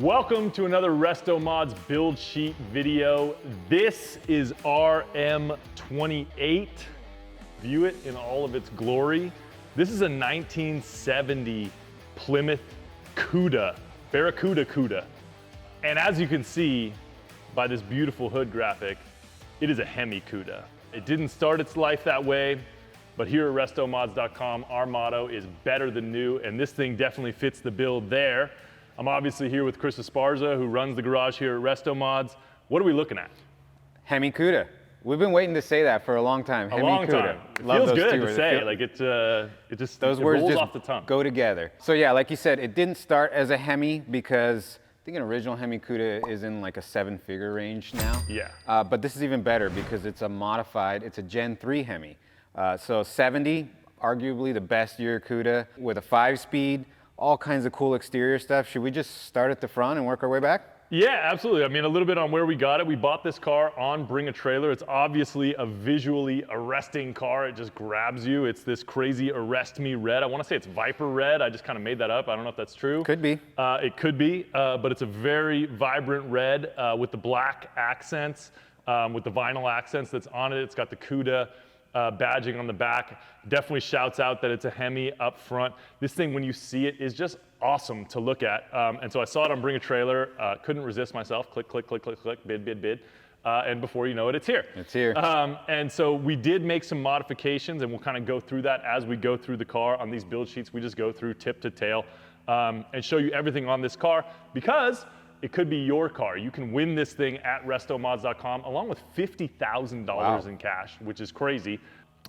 Welcome to another RestoMods build sheet video. This is RM28. View it in all of its glory. This is a 1970 Plymouth Cuda, Barracuda Cuda. And as you can see by this beautiful hood graphic, it is a HEMI Cuda. It didn't start its life that way, but here at RestoMods.com, our motto is better than new, and this thing definitely fits the bill there. I'm obviously here with Chris Esparza, who runs the garage here at RestoMods. What are we looking at? HEMI Cuda. We've been waiting to say that for a long time. A long time. It feels good to say. Like it just those words rolls just off the tongue. Go together. So yeah, like you said, it didn't start as a HEMI because I think an original HEMI Cuda is in like a 7-figure range now. Yeah. But this is even better because it's a modified, it's a Gen 3 HEMI. So 70, arguably the best year Cuda with a 5-speed, all kinds of cool exterior stuff. Should we just start at the front and work our way back? Yeah, absolutely. I mean, a little bit on where we got it. We bought this car on Bring a Trailer. It's obviously a visually arresting car. It just grabs you. It's this crazy Arrest Me red. I want to say it's Viper red. I just kind of made that up. I don't know if that's true. Could be. It could be, but it's a very vibrant red with the black accents, with the vinyl accents that's on it. It's got the Cuda badging on the back. Definitely shouts out that it's a HEMI up front. This thing, when you see it, is just awesome to look at. And so I saw it on Bring a Trailer, couldn't resist myself. Click, click, click, click, click, bid, bid, bid. And before you know it, it's here. It's here. And so we did make some modifications, and we'll kind of go through that as we go through the car. On these build sheets, we just go through tip to tail and show you everything on this car, because it could be your car. You can win this thing at RestoMods.com along with $50,000 in cash, which is crazy,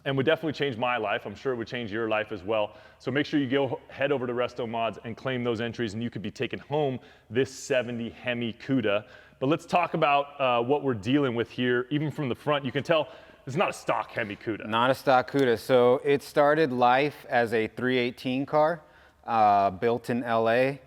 and would definitely change my life. I'm sure it would change your life as well. So make sure you head over to RestoMods and claim those entries, and you could be taking home this 70 HEMI Cuda. But let's talk about what we're dealing with here. Even from the front, you can tell it's not a stock HEMI Cuda. Not a stock Cuda. So it started life as a 318 car, built in LA.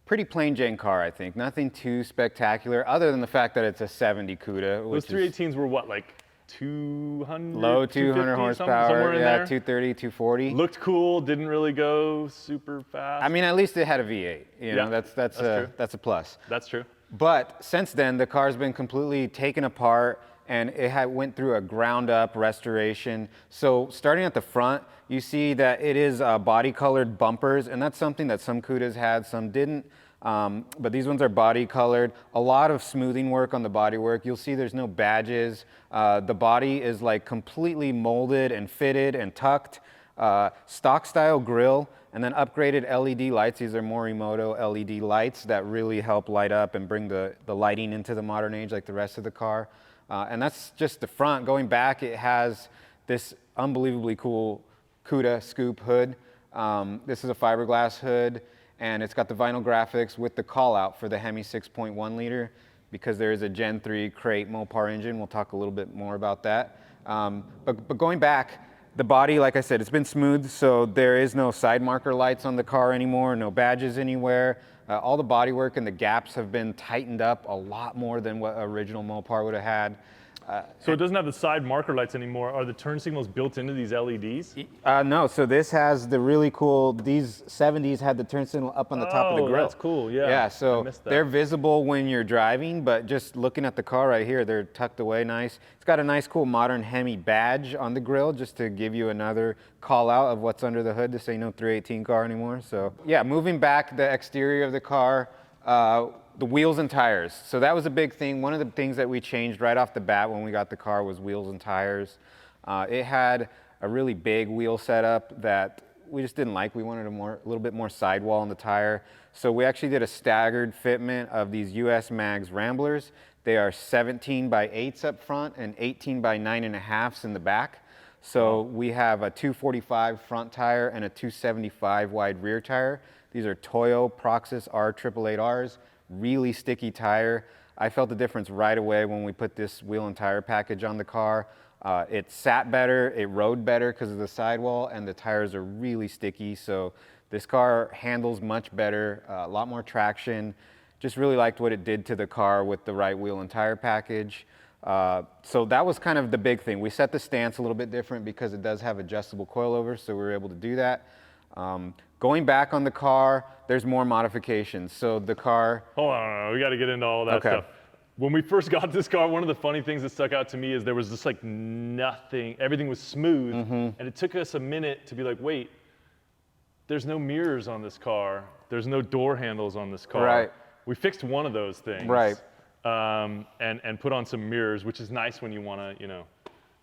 Pretty plain Jane car, I think. Nothing too spectacular, other than the fact that it's a 70 Cuda. Those 318s were what, like 200? Low 200 horsepower, somewhere in yeah, there? 230, 240. Looked cool, didn't really go super fast. I mean, at least it had a V8. You know, that's true. That's a plus. That's true. But since then, the car's been completely taken apart, and it went through a ground-up restoration. So starting at the front, you see that it is body-colored bumpers, and that's something that some Cudas had, some didn't. But these ones are body-colored. A lot of smoothing work on the bodywork. You'll see there's no badges. The body is like completely molded and fitted and tucked. Stock-style grille, and then upgraded LED lights. These are Morimoto LED lights that really help light up and bring the lighting into the modern age like the rest of the car. And that's just the front. Going back, it has this unbelievably cool Cuda scoop hood. This is a fiberglass hood, and it's got the vinyl graphics with the call out for the HEMI 6.1 liter, because there is a Gen 3 crate Mopar engine. We'll talk a little bit more about that. But going back, the body, like I said, it's been smooth, so there is no side marker lights on the car anymore, no badges anywhere. All the bodywork and the gaps have been tightened up a lot more than what original Mopar would have had. So it doesn't have the side marker lights anymore. Are the turn signals built into these LEDs? No, so this has the really cool, these 70s had the turn signal up on the top of the grille. That's cool, yeah. Yeah, so they're visible when you're driving, but just looking at the car right here, they're tucked away nice. It's got a nice cool modern HEMI badge on the grille, just to give you another call out of what's under the hood. This ain't no 318 car anymore. So yeah, moving back the exterior of the car, the wheels and tires. So that was a big thing. One of the things that we changed right off the bat when we got the car was wheels and tires. It had a really big wheel setup that we just didn't like. We wanted a little bit more sidewall on the tire. So we actually did a staggered fitment of these US Mags Ramblers. They are 17 by 8s up front and 18 by 9.5s in the back. So we have a 245 front tire and a 275 wide rear tire. These are Toyo Proxys R888Rs. Really sticky tire. I felt the difference right away when we put this wheel and tire package on the car. It sat better, it rode better because of the sidewall, and the tires are really sticky. So this car handles much better, a lot more traction. Just really liked what it did to the car with the right wheel and tire package. So that was kind of the big thing. We set the stance a little bit different because it does have adjustable coilovers, so we were able to do that. Going back on the car, there's more modifications. So the car... Hold on, we got to get into all that stuff. When we first got this car, one of the funny things that stuck out to me is there was just like nothing, everything was smooth, and it took us a minute to be like, wait, there's no mirrors on this car, there's no door handles on this car. Right. We fixed one of those things. Right. And put on some mirrors, which is nice when you want to, you know,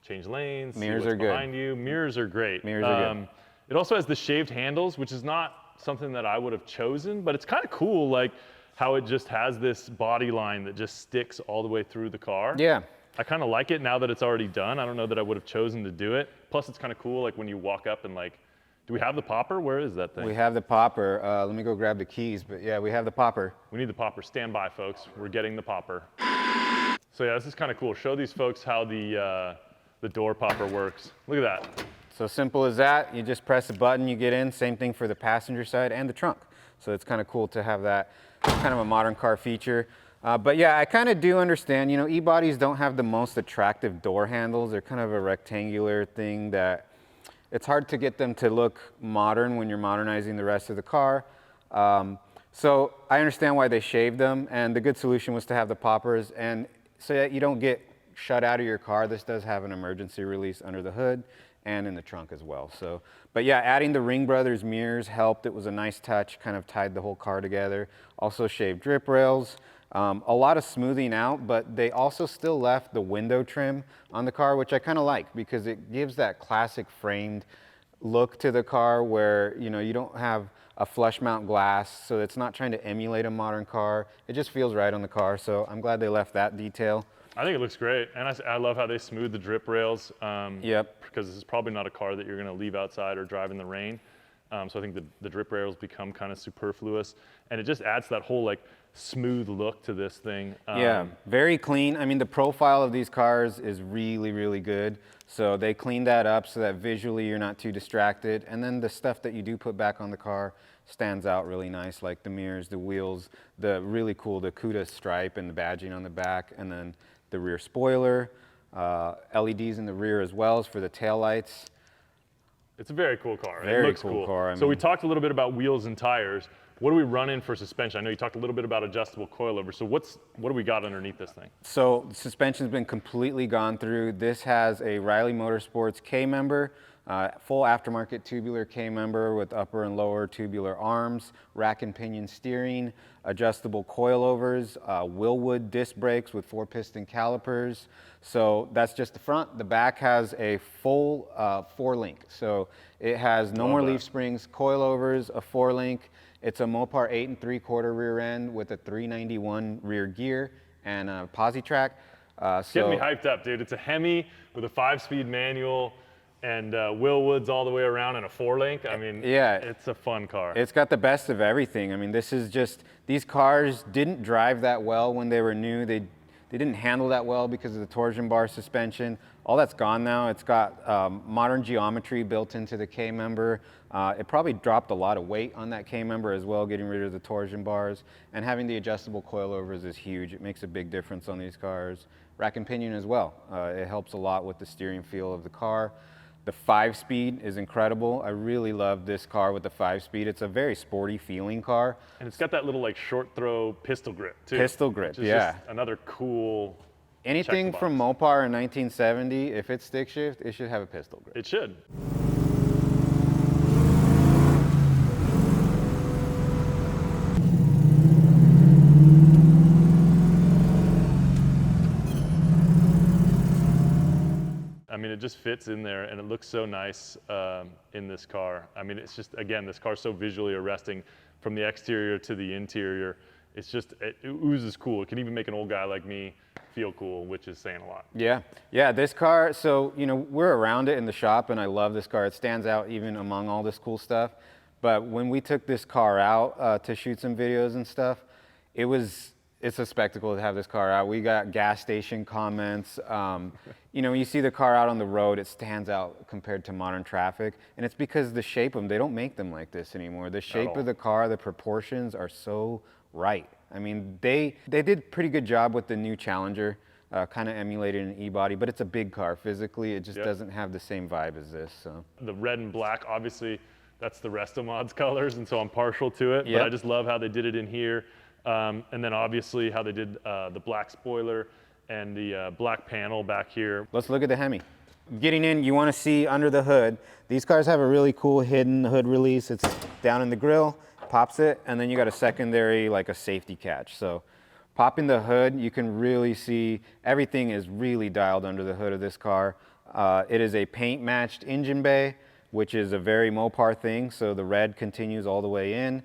change lanes, Mirrors see what's are good. behind you. Mirrors are great. Mirrors are good. It also has the shaved handles, which is not something that I would have chosen, but it's kind of cool, like how it just has this body line that just sticks all the way through the car. Yeah. I kind of like it now that it's already done. I don't know that I would have chosen to do it. Plus, it's kind of cool, like when you walk up and like, do we have the popper? Where is that thing? We have the popper. Let me go grab the keys, but yeah, we have the popper. We need the popper. Stand by, folks. We're getting the popper. So yeah, this is kind of cool. Show these folks how the door popper works. Look at that. So simple as that. You just press a button, you get in. Same thing for the passenger side and the trunk. So it's kind of cool to have that kind of a modern car feature. But yeah, I kind of do understand, you know, e-bodies don't have the most attractive door handles. They're kind of a rectangular thing that it's hard to get them to look modern when you're modernizing the rest of the car. So I understand why they shaved them, and the good solution was to have the poppers, and so that you don't get shut out of your car. This does have an emergency release under the hood and in the trunk as well. So, but yeah, adding the Ringbrothers mirrors helped. It was a nice touch, kind of tied the whole car together. Also shaved drip rails. A lot of smoothing out, but they also still left the window trim on the car, which I kind of like because it gives that classic framed look to the car where, you know, you don't have a flush mount glass, so it's not trying to emulate a modern car. It just feels right on the car, so I'm glad they left that detail. I think it looks great, and I love how they smooth the drip rails. Yep. Because this is probably not a car that you're going to leave outside or drive in the rain. So I think the drip rails become kind of superfluous, and it just adds that whole like smooth look to this thing. Yeah, very clean. I mean, the profile of these cars is really, really good. So they cleaned that up so that visually you're not too distracted. And then the stuff that you do put back on the car stands out really nice, like the mirrors, the wheels, the really cool, the Cuda stripe and the badging on the back, and then the rear spoiler, LEDs in the rear as well as for the taillights. It's a very cool car. Very it looks cool car. So we talked a little bit about wheels and tires. What do we run in for suspension? I know you talked a little bit about adjustable coilovers. So what do we got underneath this thing? So the suspension's been completely gone through. This has a Riley Motorsports K-member, full aftermarket tubular K-member with upper and lower tubular arms, rack and pinion steering, adjustable coilovers, Wilwood disc brakes with 4-piston calipers. So that's just the front. The back has a full 4-link. So it has no more leaf springs, coilovers, a 4-link. It's a Mopar 8 3/4 rear end with a 391 rear gear and a posi track. Getting me hyped up, dude. It's a Hemi with a 5-speed manual and Wilwoods all the way around and a 4-link. I mean, yeah, it's a fun car. It's got the best of everything. I mean, this is just, these cars didn't drive that well when they were new. They didn't handle that well because of the torsion bar suspension. All that's gone now. It's got modern geometry built into the K-member. It probably dropped a lot of weight on that K-member as well, getting rid of the torsion bars. And having the adjustable coilovers is huge. It makes a big difference on these cars. Rack and pinion as well. It helps a lot with the steering feel of the car. The 5-speed is incredible. I really love this car with the 5-speed. It's a very sporty feeling car. And it's got that little like short throw pistol grip too. Pistol grip, which is yeah. Just another cool. Anything from Mopar in 1970, if it's stick shift, it should have a pistol grip. It should. I mean, it just fits in there, and it looks so nice in this car. I mean, it's just, again, this car's so visually arresting from the exterior to the interior. It's just, it oozes cool. It can even make an old guy like me feel cool, which is saying a lot. Yeah, yeah, this car, so, you know, we're around it in the shop, and I love this car. It stands out even among all this cool stuff. But when we took this car out to shoot some videos and stuff, it's a spectacle to have this car out. We got gas station comments. You know, when you see the car out on the road, it stands out compared to modern traffic. And it's because the shape of them, they don't make them like this anymore. The shape of the car, the proportions are so right. I mean, they did pretty good job with the new Challenger, kind of emulated an e-body, but it's a big car physically. It just doesn't have the same vibe as this. So. The red and black, obviously, That's the RestoMods colors, and so I'm partial to it. But Yep. I just love how they did it in here. And then obviously how they did the black spoiler and the black panel back here. Let's look at the Hemi. Getting in, you want to see under the hood. These cars have a really cool hidden hood release. It's down in the grill, pops it, and then you got a secondary, like a safety catch. So popping the hood, you can really see everything is really dialed under the hood of this car. It is a paint matched engine bay, which is a very Mopar thing. So the red continues all the way in.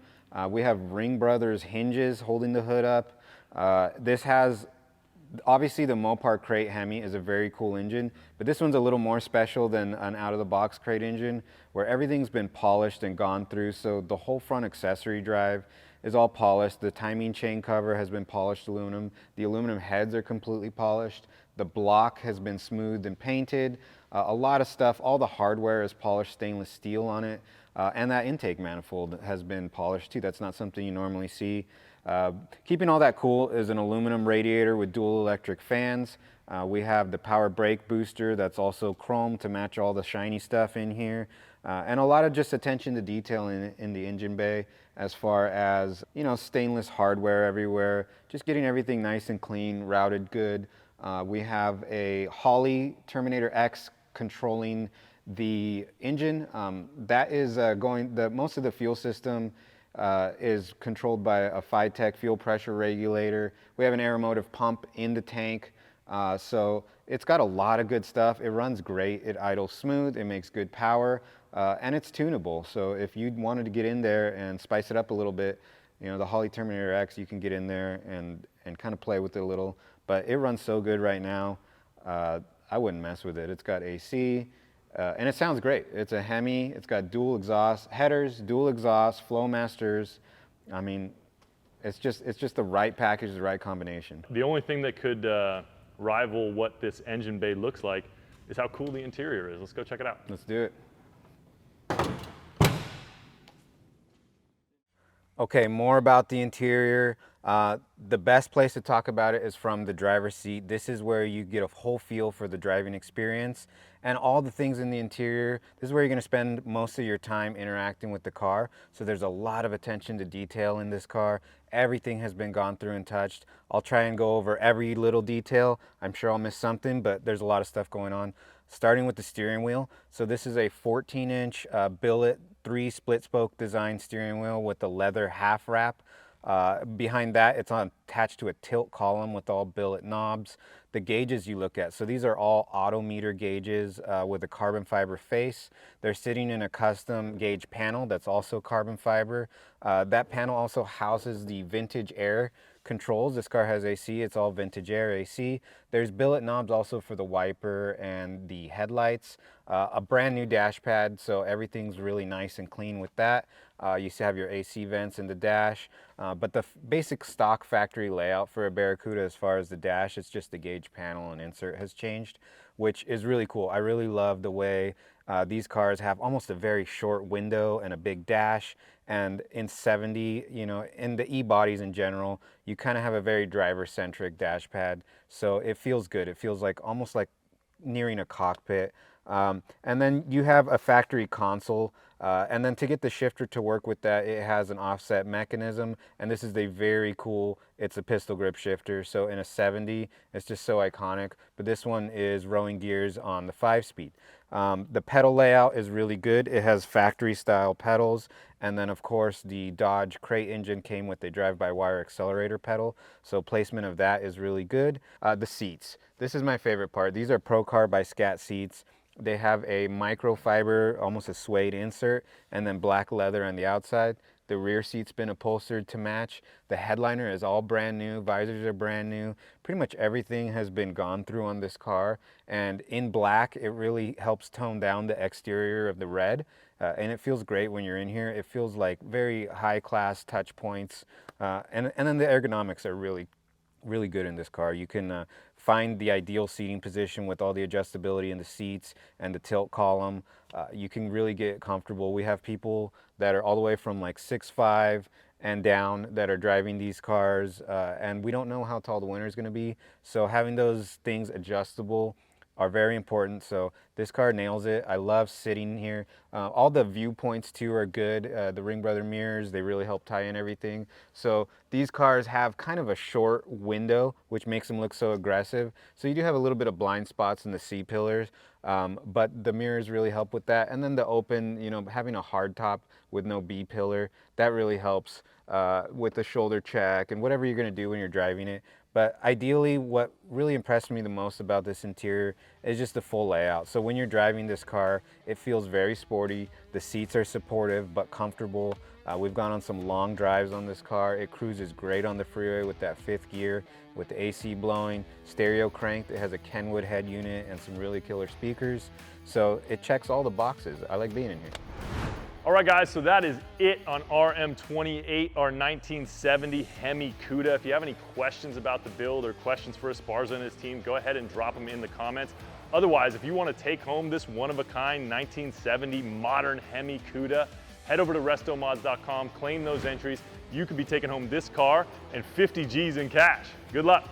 We have Ringbrothers hinges holding the hood up. This has, obviously the Mopar crate Hemi is a very cool engine, but this one's a little more special than an out-of-the-box crate engine where everything's been polished and gone through. So the whole front accessory drive is all polished. The timing chain cover has been polished aluminum. The aluminum heads are completely polished. The block has been smoothed and painted. A lot of stuff, all the hardware is polished stainless steel on it. And that intake manifold has been polished too. That's not something you normally see. Keeping all that cool is an aluminum radiator with dual electric fans. We have the power brake booster that's also chrome to match all the shiny stuff in here. And a lot of just attention to detail in the engine bay as far as, you know, stainless hardware everywhere, just getting everything nice and clean, routed good. We have a Holley Terminator X controlling the engine. That is most of the fuel system is controlled by a FiTech fuel pressure regulator. We have an aeromotive pump in the tank. So it's got a lot of good stuff. It runs great. It idles smooth. It makes good power. And it's tunable. So if you wanted to get in there and spice it up a little bit, you know, the Holley Terminator X, you can get in there and kind of play with it a little. But it runs so good right now. I wouldn't mess with it. It's got AC. And it sounds great. It's a Hemi. It's got dual exhaust headers, dual exhaust, Flowmasters. I mean, it's just the right package, the right combination. The only thing that could rival what this engine bay looks like is how cool the interior is. Let's go check it out. Let's do it. Okay, more about the interior. The best place to talk about it is from the driver's seat. This is where you get a whole feel for the driving experience and all the things in the interior. This is where you're going to spend most of your time interacting with the car. So there's a lot of attention to detail in this car. Everything has been gone through and touched. I'll try and go over every little detail. I'm sure I'll miss something, but there's a lot of stuff going on. Starting with the steering wheel. So this is a 14-inch billet 3 split spoke design steering wheel with the leather half wrap. Behind that, it's attached to a tilt column with all billet knobs. The gauges you look at, so these are all autometer gauges with a carbon fiber face. They're sitting in a custom gauge panel that's also carbon fiber. That panel also houses the vintage air controls. This car has AC, it's all vintage air AC. There's billet knobs also for the wiper and the headlights. A brand new dash pad, so everything's really nice and clean with that. You still have your AC vents in the dash, but the basic stock factory layout for a Barracuda as far as the dash, it's just the gauge panel and insert has changed, which is really cool. I really love the way these cars have almost a very short window and a big dash. And in 70, you know, in the E-bodies in general, you kind of have a very driver-centric dash pad. So it feels good. It feels like almost like nearing a cockpit. And then you have a factory console. And then to get the shifter to work with that, it has an offset mechanism. And this is a very cool, it's a pistol grip shifter. So in a 70, it's just so iconic. But this one is rowing gears on the 5-speed. The pedal layout is really good. It has factory style pedals. And then of course the Dodge crate engine came with a drive-by-wire accelerator pedal. So placement of that is really good. The seats. This is my favorite part. These are Procar by Scat seats. They have a microfiber, almost a suede insert, and then black leather on the outside. The rear seat's been upholstered to match. The headliner is all brand new. Visors are brand new. Pretty much everything has been gone through on this car. And in black, it really helps tone down the exterior of the red. And it feels great when you're in here. It feels like very high-class touch points. And then the ergonomics are really good in this car. You can find the ideal seating position with all the adjustability in the seats and the tilt column. You can really get comfortable. We have people that are all the way from like 6'5" and down that are driving these cars, and we don't know how tall the winner is going to be. So having those things adjustable are very important. So This car nails it. I love sitting here. All the viewpoints too are good. The Ringbrother mirrors, they really help tie in everything. So these cars have kind of a short window, which makes them look so aggressive. So you do have a little bit of blind spots in the C-pillars, but the mirrors really help with that. And then the open, you know, having a hard top with no B-pillar, that really helps with the shoulder check and whatever you're gonna do when you're driving it. But ideally, what really impressed me the most about this interior is just the full layout. So when you're driving this car, it feels very sporty. The seats are supportive but comfortable. We've gone on some long drives on this car. It cruises great on the freeway with that 5th gear, with the AC blowing, stereo cranked. It has a Kenwood head unit and some really killer speakers. So it checks all the boxes. I like being in here. All right, guys, so that is it on RM28, our 1970 HEMI Cuda. If you have any questions about the build or questions for Esparza and his team, go ahead and drop them in the comments. Otherwise, if you want to take home this one-of-a-kind 1970 modern HEMI Cuda, head over to restomods.com, claim those entries. You could be taking home this car and 50 G's in cash. Good luck.